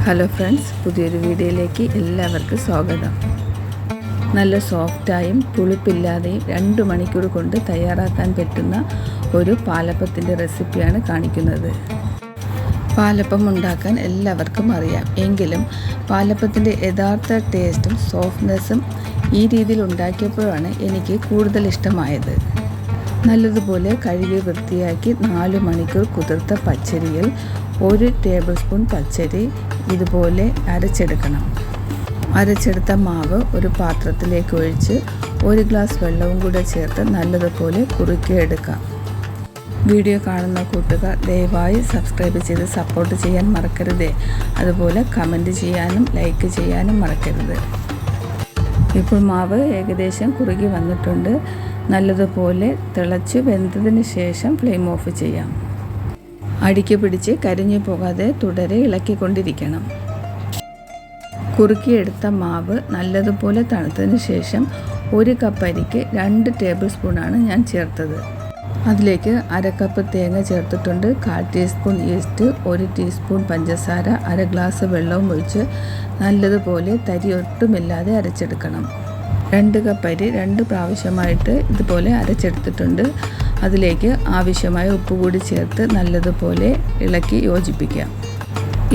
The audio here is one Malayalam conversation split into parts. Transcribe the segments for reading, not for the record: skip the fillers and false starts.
ഹലോ ഫ്രണ്ട്സ്, പുതിയൊരു വീഡിയോയിലേക്ക് എല്ലാവർക്കും സ്വാഗതം. നല്ല സോഫ്റ്റായും പുളിപ്പില്ലാതെയും 2 മണിക്കൂർ കൊണ്ട് തയ്യാറാക്കാൻ പറ്റുന്ന ഒരു പാലപ്പത്തിൻ്റെ റെസിപ്പിയാണ് കാണിക്കുന്നത്. പാലപ്പം ഉണ്ടാക്കാൻ എല്ലാവർക്കും അറിയാം. എങ്കിലും പാലപ്പത്തിൻ്റെ യഥാർത്ഥ ടേസ്റ്റും സോഫ്റ്റ്നെസ്സും ഈ രീതിയിൽ ഉണ്ടാക്കിയപ്പോഴാണ് എനിക്ക് കൂടുതൽ ഇഷ്ടമായത്. നല്ലതുപോലെ കഴുകി വൃത്തിയാക്കി 4 മണിക്കൂർ കുതിർത്ത പച്ചരിയിൽ 1 ടേബിൾ സ്പൂൺ പച്ചരി ഇതുപോലെ അരച്ചെടുക്കണം. അരച്ചെടുത്ത മാവ് ഒരു പാത്രത്തിലേക്ക് ഒഴിച്ച് 1 ഗ്ലാസ് വെള്ളവും കൂടെ ചേർത്ത് നല്ലതുപോലെ കുറുക്കിയെടുക്കാം. വീഡിയോ കാണുന്ന കൂട്ടുകാർ ദയവായി സബ്സ്ക്രൈബ് ചെയ്ത് സപ്പോർട്ട് ചെയ്യാൻ മറക്കരുതേ. അതുപോലെ കമൻറ്റ് ചെയ്യാനും ലൈക്ക് ചെയ്യാനും മറക്കരുത്. ഇപ്പോൾ മാവ് ഏകദേശം കുറുകി വന്നിട്ടുണ്ട്. നല്ലതുപോലെ തിളച്ച് വെന്തതിന് ശേഷം ഫ്ലെയിം ഓഫ് ചെയ്യാം. അടിക്ക് പിടിച്ച് കരിഞ്ഞു പോകാതെ തുടരെ ഇളക്കിക്കൊണ്ടിരിക്കണം. കുറുക്കിയെടുത്ത മാവ് നല്ലതുപോലെ തണുത്തതിന് ശേഷം 1 കപ്പ് അരിക്ക് 2 ടേബിൾ സ്പൂണാണ് ഞാൻ ചേർത്തത്. അതിലേക്ക് 1/2 കപ്പ് തേങ്ങ ചേർത്തിട്ടുണ്ട്. 1/4 ടീസ്പൂൺ ഈസ്റ്റ്, 1 ടീസ്പൂൺ പഞ്ചസാര, 1/2 ഗ്ലാസ് വെള്ളവും ഒഴിച്ച് നല്ലതുപോലെ തരി ഒട്ടുമില്ലാതെ അരച്ചെടുക്കണം. 2 കപ്പ് അരി 2 പ്രാവശ്യമായിട്ട് ഇതുപോലെ അരച്ചെടുത്തിട്ടുണ്ട്. അതിലേക്ക് ആവശ്യമായ ഉപ്പ് കൂടി ചേർത്ത് നല്ലതുപോലെ ഇളക്കി യോജിപ്പിക്കാം.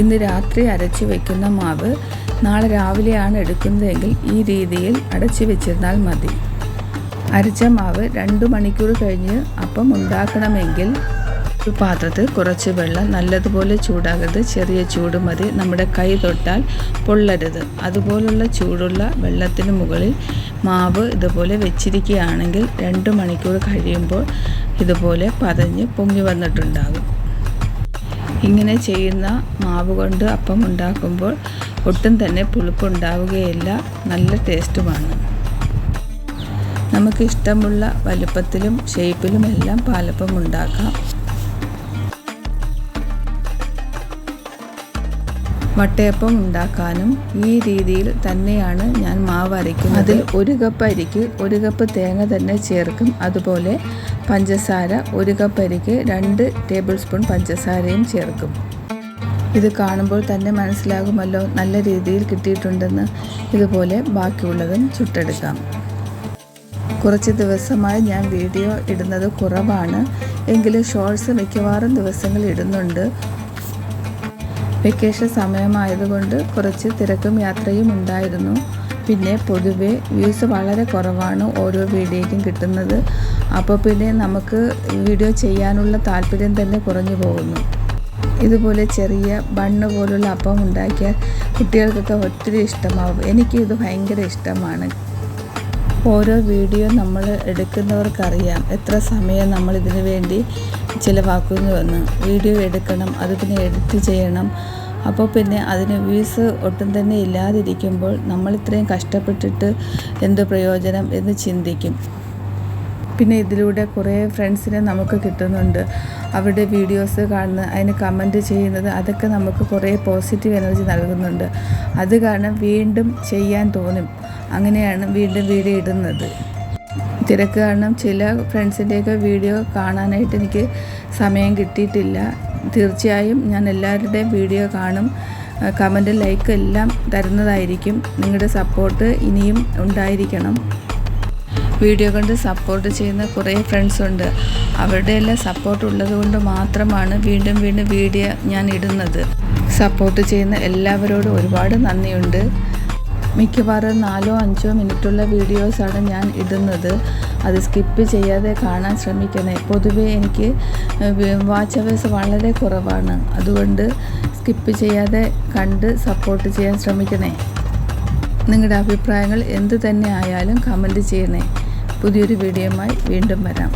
ഇന്ന് രാത്രി അരച്ച് വയ്ക്കുന്ന മാവ് നാളെ രാവിലെയാണ് എടുക്കുന്നതെങ്കിൽ ഈ രീതിയിൽ അടച്ചു വെച്ചിരുന്നാൽ മതി. അരച്ച മാവ് 2 മണിക്കൂർ കഴിഞ്ഞ് അപ്പം ഉണ്ടാക്കണമെങ്കിൽ ഒരു പാത്രത്തിൽ കുറച്ച് വെള്ളം, നല്ലതുപോലെ ചൂടാകരുത്, ചെറിയ ചൂട് മതി, നമ്മുടെ കൈ തൊട്ടാൽ പൊള്ളരുത്, അതുപോലുള്ള ചൂടുള്ള വെള്ളത്തിന് മുകളിൽ മാവ് ഇതുപോലെ വെച്ചിരിക്കുകയാണെങ്കിൽ 2 മണിക്കൂർ കഴിയുമ്പോൾ ഇതുപോലെ പതഞ്ഞ് പൊങ്ങി വന്നിട്ടുണ്ടാകും. ഇങ്ങനെ ചെയ്യുന്ന മാവ് കൊണ്ട് അപ്പം ഉണ്ടാക്കുമ്പോൾ ഒട്ടും തന്നെ പുളിപ്പുണ്ടാവുകയില്ല, നല്ല ടേസ്റ്റുമാണ്. നമുക്ക് ഇഷ്ടമുള്ള വലുപ്പത്തിലും ഷേപ്പിലും എല്ലാം പാലപ്പം ഉണ്ടാക്കാം. വട്ടയപ്പം ഉണ്ടാക്കാനും ഈ രീതിയിൽ തന്നെയാണ് ഞാൻ മാവ് അരയ്ക്കുന്നത്. അതിൽ 1 കപ്പ് അരിക്ക് 1 കപ്പ് തേങ്ങ തന്നെ ചേർക്കും. അതുപോലെ പഞ്ചസാര 1 കപ്പ് അരിക്ക് 2 ടേബിൾ സ്പൂൺ പഞ്ചസാരയും ചേർക്കും. ഇത് കാണുമ്പോൾ തന്നെ മനസ്സിലാകുമല്ലോ നല്ല രീതിയിൽ കിട്ടിയിട്ടുണ്ടെന്ന്. ഇതുപോലെ ബാക്കിയുള്ളതും ചുട്ടെടുക്കാം. കുറച്ച് ദിവസമായി ഞാൻ വീഡിയോ ഇടുന്നത് കുറവാണ്, എങ്കിലും ഷോർട്സ് മിക്കവാറും ദിവസങ്ങൾ ഇടുന്നുണ്ട്. വെക്കേഷൻ സമയമായതുകൊണ്ട് കുറച്ച് തിരക്കും യാത്രയും ഉണ്ടായിരുന്നു. പിന്നെ പൊതുവെ വ്യൂസ് വളരെ കുറവാണ് ഓരോ വീഡിയോയ്ക്കും കിട്ടുന്നത്. അപ്പോൾ പിന്നെ നമുക്ക് വീഡിയോ ചെയ്യാനുള്ള താല്പര്യം തന്നെ കുറഞ്ഞു പോകുന്നു. ഇതുപോലെ ചെറിയ ബണ്ണ് പോലുള്ള അപ്പം ഉണ്ടാക്കിയാൽ കുട്ടികൾക്കൊക്കെ ഒത്തിരി ഇഷ്ടമാവും. എനിക്കിത് ഭയങ്കര ഇഷ്ടമാണ്. ഓരോ വീഡിയോ നമ്മൾ എടുക്കുന്നവർക്കറിയാം എത്ര സമയം നമ്മൾ ഇതിനു വേണ്ടി ചിലവാക്കുന്നുവെന്ന്. വീഡിയോ എടുക്കണം, അത് പിന്നെ എഡിറ്റ് ചെയ്യണം. അപ്പോൾ പിന്നെ അതിന് വ്യൂസ് ഒട്ടും തന്നെ ഇല്ലാതിരിക്കുമ്പോൾ നമ്മൾ ഇത്രയും കഷ്ടപ്പെട്ടിട്ട് എന്ത് പ്രയോജനം എന്ന് ചിന്തിക്കും. പിന്നെ ഇതിലൂടെ കുറേ ഫ്രണ്ട്സിനെ നമുക്ക് കിട്ടുന്നുണ്ട്. അവരുടെ വീഡിയോസ് കാണുന്നത്, അതിന് കമൻറ്റ് ചെയ്യുന്നത്, അതൊക്കെ നമുക്ക് കുറേ പോസിറ്റീവ് എനർജി നൽകുന്നുണ്ട്. അത് കാരണം വീണ്ടും ചെയ്യാൻ തോന്നും. അങ്ങനെയാണ് വീണ്ടും വീഡിയോ ഇടുന്നത്. തിരക്ക് കാരണം ചില ഫ്രണ്ട്സിൻ്റെയൊക്കെ വീഡിയോ കാണാനായിട്ട് എനിക്ക് സമയം കിട്ടിയിട്ടില്ല. തീർച്ചയായും ഞാൻ എല്ലാവരുടെയും വീഡിയോ കാണും, കമൻറ്റ് ലൈക്ക് എല്ലാം തരുന്നതായിരിക്കും. നിങ്ങളുടെ സപ്പോർട്ട് ഇനിയും ഉണ്ടായിരിക്കണം. വീഡിയോ കൊണ്ട് സപ്പോർട്ട് ചെയ്യുന്ന കുറേ ഫ്രണ്ട്സുണ്ട്. അവരുടെ എല്ലാം സപ്പോർട്ട് ഉള്ളത് കൊണ്ട് മാത്രമാണ് വീണ്ടും വീണ്ടും വീഡിയോ ഞാൻ ഇടുന്നത്. സപ്പോർട്ട് ചെയ്യുന്ന എല്ലാവരോടും ഒരുപാട് നന്ദിയുണ്ട്. മിക്കവാറും 4-5 മിനിറ്റുള്ള വീഡിയോസാണ് ഞാൻ ഇടുന്നത്. അത് സ്കിപ്പ് ചെയ്യാതെ കാണാൻ ശ്രമിക്കണേ. പൊതുവേ എനിക്ക് വാച്ച് അവേഴ്സ് വളരെ കുറവാണ്. അതുകൊണ്ട് സ്കിപ്പ് ചെയ്യാതെ കണ്ട് സപ്പോർട്ട് ചെയ്യാൻ ശ്രമിക്കണേ. നിങ്ങളുടെ അഭിപ്രായങ്ങൾ എന്ത് തന്നെ ആയാലും കമൻറ്റ് ചെയ്യണേ. പുതിയൊരു വീഡിയോയുമായി വീണ്ടും വരാം.